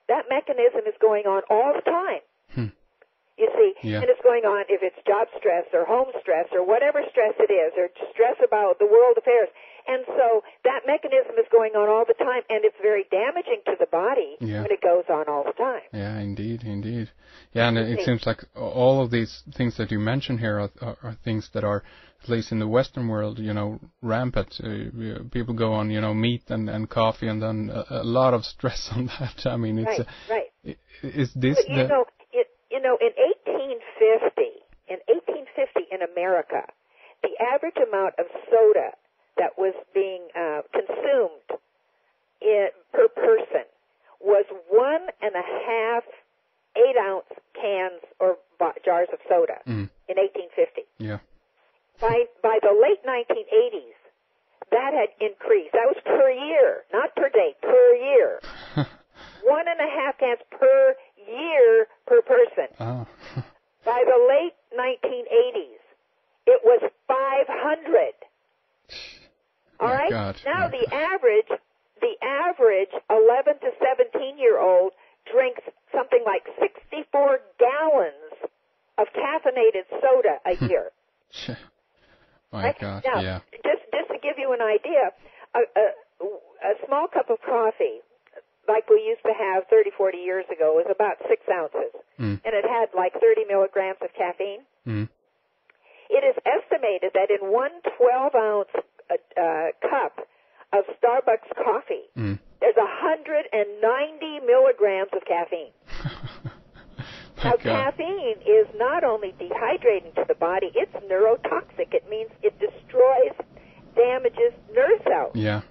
that mechanism is going on all the time. You see, Yeah. and it's going on if it's job stress or home stress or whatever stress it is, or stress about the world affairs. And so that mechanism is going on all the time, and it's very damaging to the body when it goes on all the time. Yeah, indeed. Yeah, and it seems like all of these things that you mention here are things that are, at least in the Western world, rampant. People go on, meat and coffee, and then a lot of stress on that. I mean, it's right. Is this But in 1850 in America, the average amount of soda that was being consumed per person was 1.5 8-ounce cans or jars of soda in 1850. Yeah. By the late 1980s, that had increased. That was per year, not per day, per year. 1.5 cans per year per person. Oh. By the late 1980s, it was 500. All right? God. Now the average 11 to 17-year-old drinks something like 64 gallons of caffeinated soda a year. My right? God, now, yeah. Just to give you an idea, a small cup of coffee, like we used to have 30, 40 years ago, was about 6 ounces. And it had like 30 milligrams of caffeine. It is estimated that in one 12-ounce cup of Starbucks coffee, there's 190 milligrams of caffeine. Now, caffeine is not only dehydrating to the body, it's neurotoxic. It means it destroys, damages nerve cells. Yeah.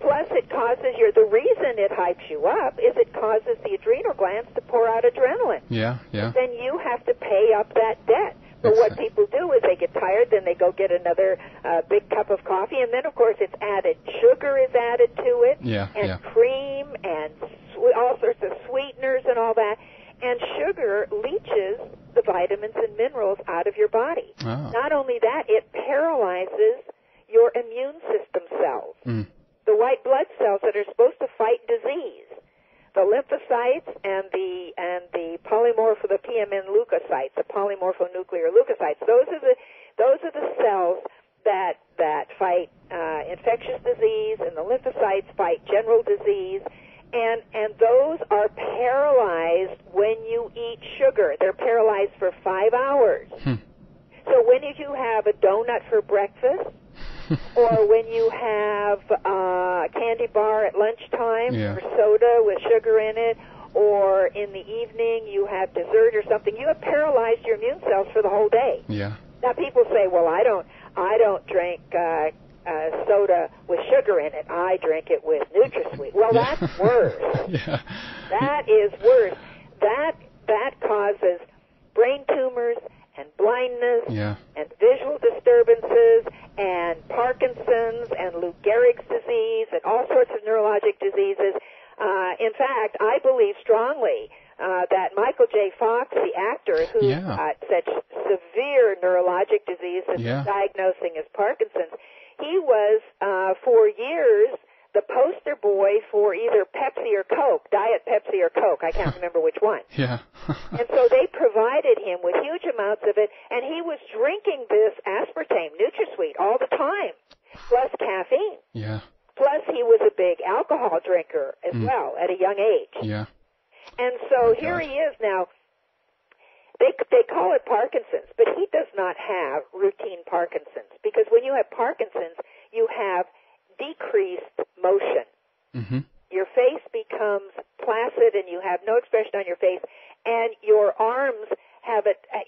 Plus, it causes the reason it hypes you up is it causes the adrenal glands to pour out adrenaline. Yeah. Then you have to pay up that debt. But what people do is they get tired, then they go get another big cup of coffee, and then, of course, it's added. Sugar is added to it, and cream, and all sorts of sweeteners and all that. And sugar leaches the vitamins and minerals out of your body. Oh. Not only that, it paralyzes your immune system cells, the white blood cells that are supposed to fight disease. The lymphocytes and the the PMN leukocytes, the polymorphonuclear leukocytes. Those are the cells that fight infectious disease, and the lymphocytes fight general disease. And those are paralyzed when you eat sugar. They're paralyzed for 5 hours. So when you have a donut for breakfast, or when you have a candy bar at lunchtime, or soda with sugar in it, or in the evening you have dessert or something, you have paralyzed your immune cells for the whole day. Yeah. Now people say, well, I don't drink soda with sugar in it. I drink it with NutraSweet. Well, that's worse. That is worse. That causes brain tumors and blindness and visual disturbances and Parkinson's and Lou Gehrig's disease and all sorts of neurologic diseases. In fact, I believe strongly that Michael J. Fox, the actor who got such severe neurologic disease and diagnosing as Parkinson's, he was for years the poster boy for either Pepsi or Coke, Diet Pepsi or Coke. I can't remember which one. And so they provided him with huge amounts of it, and he was drinking this aspartame, NutraSweet, all the time, plus caffeine. Plus he was a big alcohol drinker as well at a young age. And so here he is now. They call it Parkinson's, but he does not have routine Parkinson's, because when you have Parkinson's, you have decreased motion. Your face becomes placid and you have no expression on your face, and your arms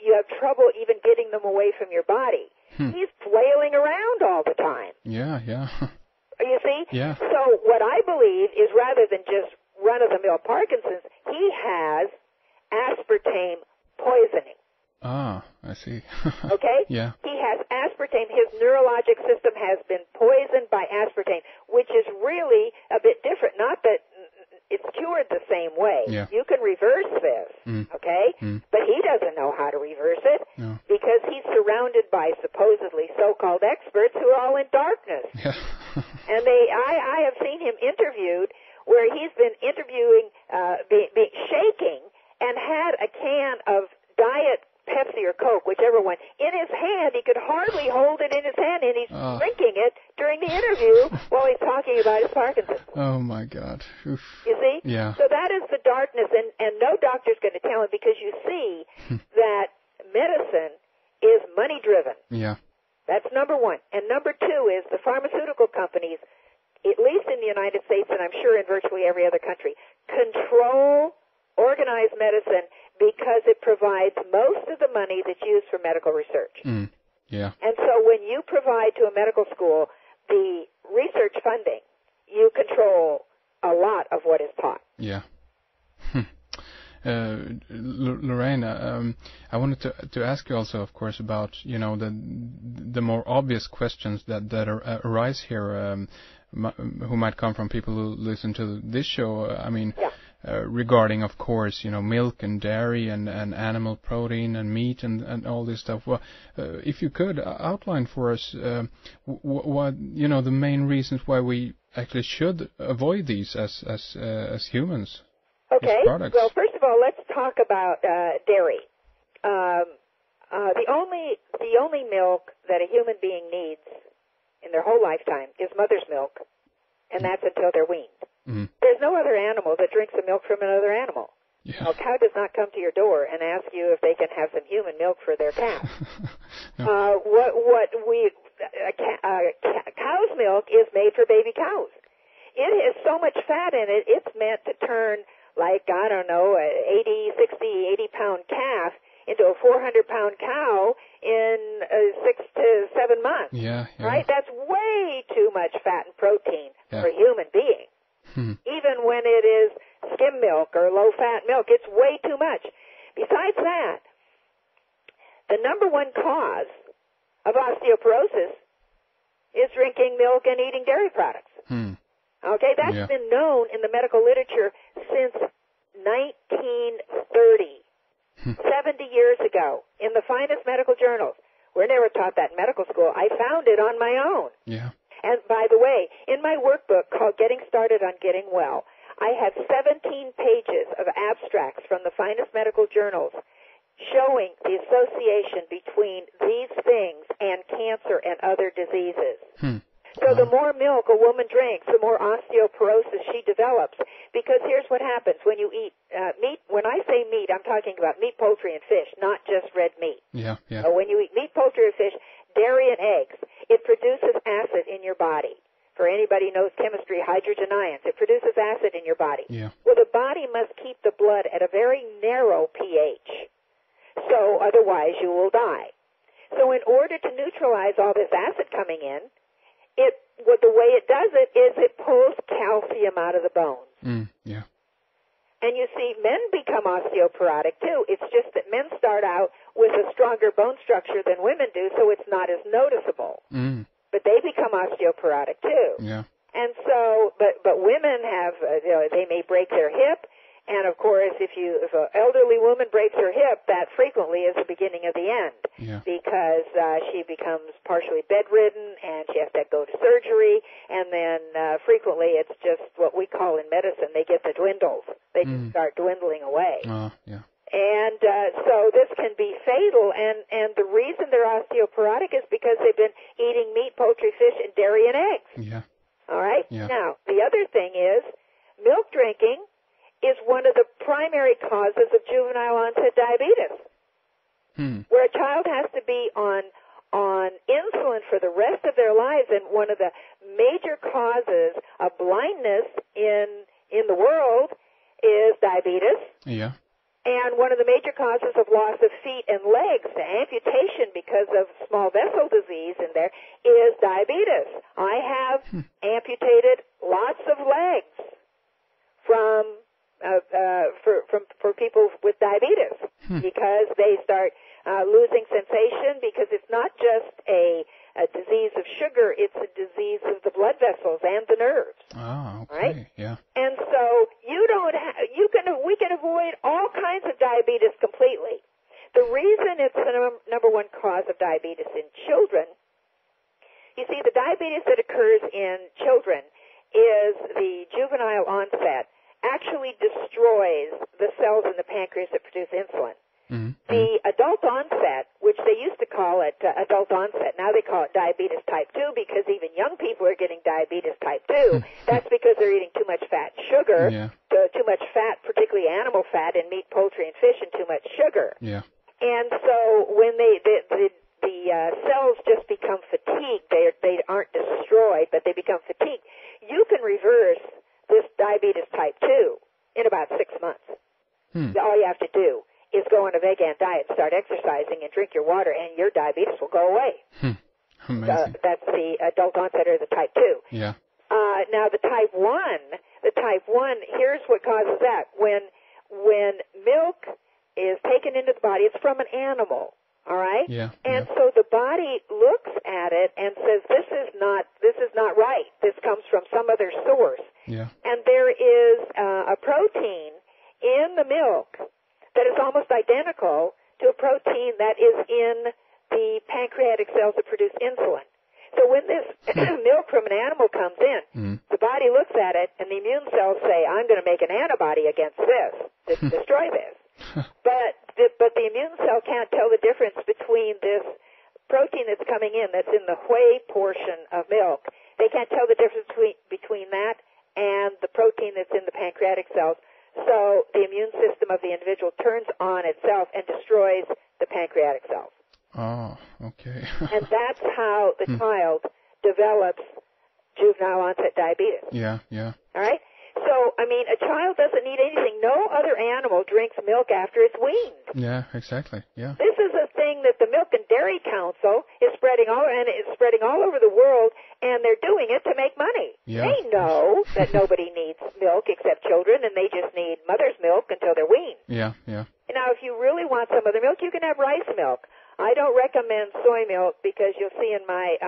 you have trouble even getting them away from your body. He's flailing around all the time. You see? So what I believe is, rather than just run-of-the-mill Parkinson's, he has aspartame poisoning. Ah, I see. Okay? He has aspartame. His neurologic system has been poisoned by aspartame, which is really a bit different. Not that it's cured the same way. You can reverse this, okay? But he doesn't know how to reverse it because he's surrounded by supposedly so-called experts who are all in darkness. And I have seen him interviewed where he's been interviewing shaking, and had a can of Diet Pepsi or Coke, whichever one, in his hand. He could hardly hold it in his hand, and he's drinking it during the interview while he's talking about his Parkinson's. Oh, my God. Oof. You see? Yeah. So that is the darkness, and no doctor's going to tell him, because you see that medicine is money-driven. Yeah. That's number one. And number two is the pharmaceutical companies, at least in the United States, and I'm sure in virtually every other country, control organized medicine because it provides most of the money that's used for medical research. Yeah. And so when you provide to a medical school the research funding, you control a lot of what is taught. Yeah. Lorraine, I wanted to ask you also, of course, about the more obvious questions that arise here, who might come from people who listen to this show. Regarding, of course, milk and dairy and animal protein and meat and all this stuff. Well, if you could outline for us what the main reasons why we actually should avoid these as humans. Okay. Products. Well, first of all, let's talk about dairy. The only milk that a human being needs in their whole lifetime is mother's milk, and that's until they're weaned. Mm-hmm. There's no other animal that drinks the milk from another animal. Yeah. A cow does not come to your door and ask you if they can have some human milk for their calf. No. Cow's milk is made for baby cows. It has so much fat in it, it's meant to turn, like, I don't know, a 80-pound calf into a 400-pound cow in 6 to 7 months. Yeah. Right? That's way too much fat and protein for a human being. Even when it is skim milk or low-fat milk, it's way too much. Besides that, the number one cause of osteoporosis is drinking milk and eating dairy products. Okay, that's been known in the medical literature since 1930, 70 years ago, in the finest medical journals. We're never taught that in medical school. I found it on my own. Yeah. And by the way, in my workbook called Getting Started on Getting Well, I have 17 pages of abstracts from the finest medical journals showing the association between these things and cancer and other diseases. So the more milk a woman drinks, the more osteoporosis she develops. Because here's what happens when you eat meat. When I say meat, I'm talking about meat, poultry, and fish, not just red meat. Yeah. So when you eat meat, poultry, and fish, dairy, and eggs, it produces acid in your body. For anybody who knows chemistry, hydrogen ions. It produces acid in your body. Yeah. Well, the body must keep the blood at a very narrow pH. So otherwise you will die. So in order to neutralize all this acid coming in, the way it does it is it pulls calcium out of the bones. Yeah. And you see, men become osteoporotic too. It's just that men start out with a stronger bone structure than women do, so it's not as noticeable. But they become osteoporotic too. Yeah. And so, but women have, they may break their hip. And of course, if an elderly woman breaks her hip, that frequently is the beginning of the end, because she becomes partially bedridden and she has to go to surgery. And then frequently, it's just what we call in medicine, they get the dwindles. They just start dwindling away. And so this can be fatal. And the reason they're osteoporotic is because they've been eating meat, poultry, fish, and dairy and eggs. Yeah. All right. Yeah. Now the other thing is milk drinking is one of the primary causes of juvenile onset diabetes, where a child has to be on insulin for the rest of their lives, and one of the major causes of blindness in the world is diabetes. Yeah. And one of the major causes of loss of feet and legs, the amputation because of small vessel disease in there, is diabetes. I have amputated lots of legs for people with diabetes because they start losing sensation, because it's not just a disease of sugar, it's a disease of the blood vessels and the nerves. Oh, okay. Right? Yeah. And so we can avoid all kinds of diabetes completely. The reason it's the number one cause of diabetes in children, you see, the diabetes that occurs in children is the juvenile onset, actually destroys the cells in the pancreas that produce insulin. Mm-hmm. The adult onset, which they used to call it adult onset, now they call it diabetes type 2 because even young people are getting diabetes type 2. That's because they're eating too much fat and sugar, too much fat, particularly animal fat in meat, poultry, and fish, and too much sugar. Yeah. And so when the cells just become fatigued, they aren't destroyed, but they become fatigued, you can reverse this diabetes type 2 in about 6 months. All you have to do is go on a vegan diet, start exercising, and drink your water, and your diabetes will go away. Amazing. That's the adult onset or the type 2. Yeah. Now the type 1, here's what causes that. When milk is taken into the body, it's from an animal, all right? Yeah. And so the body looks at it and says, this is not right. This comes from some other source. Yeah. And there is a protein in the milk that is almost identical to a protein that is in the pancreatic cells that produce insulin. So when this milk from an animal comes in, the body looks at it, and the immune cells say, I'm going to make an antibody against this to destroy this. But the immune cell can't tell the difference between this protein that's coming in, that's in the whey portion of milk. They can't tell the difference between that and the protein that's in the pancreatic cells. So the immune system of the individual turns on itself and destroys the pancreatic cells. Oh, okay. And that's how the child develops juvenile onset diabetes. Yeah, yeah. All right? So, I mean, a child doesn't need anything. No other animal drinks milk after it's weaned. Yeah, exactly. Yeah. This is a thing that the Milk and Dairy Council is spreading all over the world, and they're doing it to make money. Yeah. They know that nobody needs milk except children, and they just need mother's milk until they're weaned. Yeah, yeah. Now, if you really want some other milk, you can have rice milk. I don't recommend soy milk because you'll see in my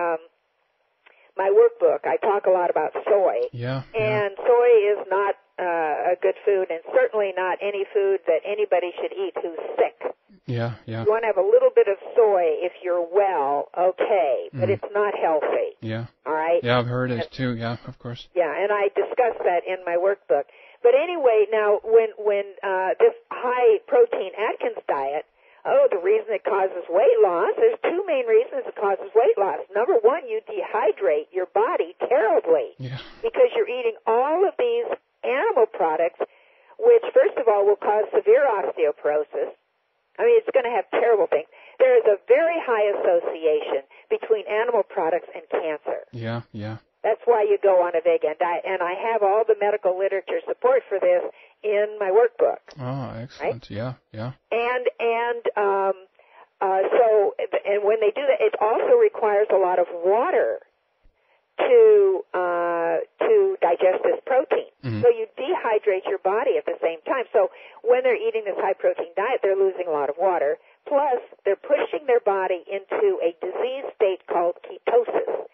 my workbook, I talk a lot about soy. Yeah. And soy is not a good food, and certainly not any food that anybody should eat who's sick. Yeah, yeah. You want to have a little bit of soy if you're well, okay, but it's not healthy. Yeah. All right? Yeah, I've heard it too, yeah, of course. Yeah, and I discuss that in my workbook. But anyway, now, when this high-protein Atkins diet, the reason it causes weight loss, there's two main reasons it causes weight loss. Number one, you dehydrate your body terribly because you're eating all of these animal products, which, first of all, will cause severe osteoporosis. I mean, it's going to have terrible things. There is a very high association between animal products and cancer. Yeah, yeah. That's why you go on a vegan diet, and I have all the medical literature support for this in my workbook. Oh, excellent! Right? Yeah, yeah. And when they do that, it also requires a lot of water to digest this protein. So you dehydrate your body at the same time. So when they're eating this high protein diet, they're losing a lot of water. Plus, they're pushing their body into a disease state called ketosis.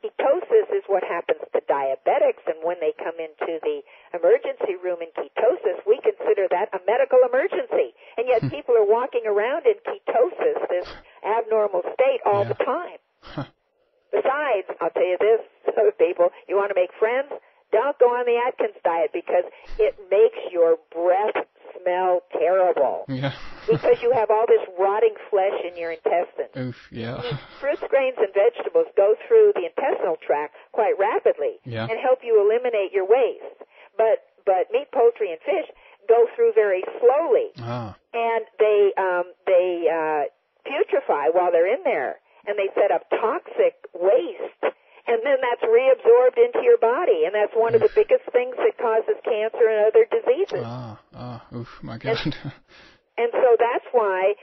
Ketosis is what happens to diabetics, and when they come into the emergency room in ketosis, we consider that a medical emergency. And yet people are walking around in ketosis, this abnormal state, all the time. Besides, I'll tell you this, people, you want to make friends? Don't go on the Atkins diet because it makes your breath smell terrible. Yeah. Because you have all this rotting flesh in your intestines. Oof, yeah. Fruits, grains, and vegetables go through the intestinal tract quite rapidly and help you eliminate your waste. But meat, poultry, and fish go through very slowly. And they putrefy while they're in there. And they set up toxic waste, and then that's reabsorbed into your body, and that's one of the biggest things that causes cancer and other diseases. Oof, my God. And so that's why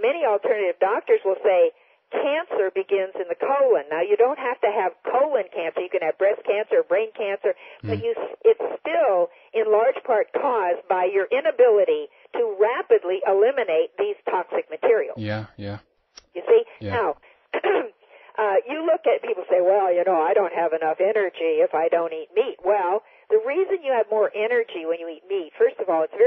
many alternative doctors will say cancer begins in the colon. Now, you don't have to have colon cancer. You can have breast cancer, brain cancer, but it's still in large part caused by your inability to rapidly eliminate these toxic materials. Yeah, yeah. You see? Yeah. Now, you look at people say, well, I don't have enough energy if I don't eat meat. Well, the reason you have more energy when you eat meat, first of all, it's very